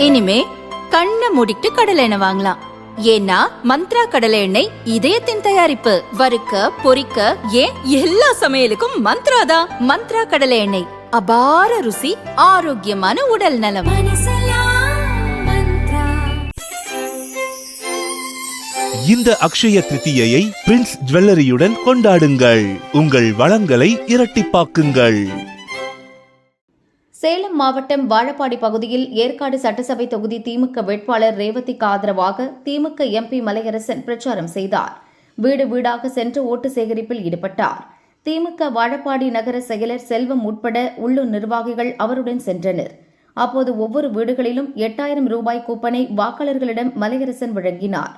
இனிமே கண்ணை மூடிட்டு கடலை எண்ணெய் வாங்கலாம். ஏன்னா மந்த்ரா கடலை எண்ணெய் இதயத்தின் தயாரிப்பு. வறுக்க பொரிக்க ஏன் எல்லா சமையலுக்கும் மந்த்ரா தான். மந்த்ரா கடலை எண்ணெய், அபார ருசி, ஆரோக்கியமான உடல் நலம். இந்த அக்ஷய திருதியை பிரின்ஸ் ஜுவல்லரியுடன் கொண்டாடுங்கள். உங்கள் வளங்களை இரட்டிப்பாக்குங்கள். சேலம் மாவட்டம் வாழப்பாடி பகுதியில் ஏற்காடு சட்டசபை தொகுதி திமுக வேட்பாளர் ரேவதிக்கு ஆதரவாக திமுக எம்பி மலையரசன் பிரச்சாரம் செய்தார். வீடு வீடாக சென்று ஓட்டு சேகரிப்பில் ஈடுபட்டார். திமுக வாழப்பாடி நகர செயலர் செல்வம் உட்பட உள்ளூர் நிர்வாகிகள் அவருடன் சென்றனர். அப்போது ஒவ்வொரு வீடுகளிலும் 8000 ரூபாய் கூப்பனை வாக்காளர்களிடம் மலையரசன் வழங்கினார்.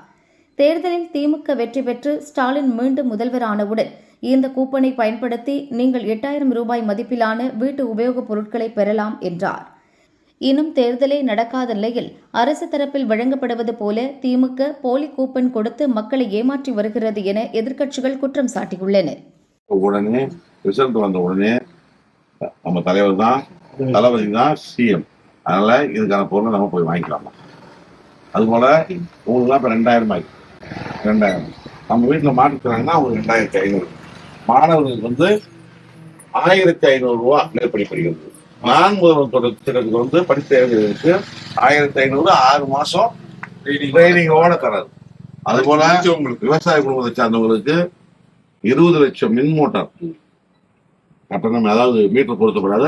தேர்தலில் திமுக வெற்றி பெற்று ஸ்டாலின் மீண்டும் முதல்வரானவுடன் இந்த கூப்பனை பயன்படுத்தி நீங்கள் 8000 ரூபாய் மதிப்பிலான வீட்டு உபயோகப் பொருட்களை பெறலாம் என்றார். இன்னும் தேர்தலே நடக்காத நிலையில் அரசு தரப்பில் வழங்கப்படுவது போல திமுக போலி கூப்பன் கொடுத்து மக்களை ஏமாற்றி வருகிறது என எதிர்க்கட்சிகள் குற்றம் சாட்டியுள்ளன. உடனே ரிசல்ட் வந்த உடனே நம்ம தலைவர் தான், தளபதி தான் சிஎம். அதனால இதுக்கான பொருளை நம்ம போய் வாங்கிக்கலாமா. அதுபோல உங்களுக்குலாம் இப்போ 2000 ஆகி 2000 நம்ம வீட்டில் மாட்டிக்கிறாங்கன்னா அவங்க 2500. மாணவர்களுக்கு வந்து 1500 ரூபா மேற்படி படிக்கிறது. நான் முதல்வர் திட்டத்துக்கு வந்து படித்தவர்களுக்கு 1500 6 மாசம் ட்ரைனிங்கோட தராது. அதுபோல உங்களுக்கு விவசாய குடும்பத்தை சார்ந்தவங்களுக்கு 20 லட்சம் மின் மோட்டார் கட்டணம், அதாவது மீட்டர் பொருத்தப்படாத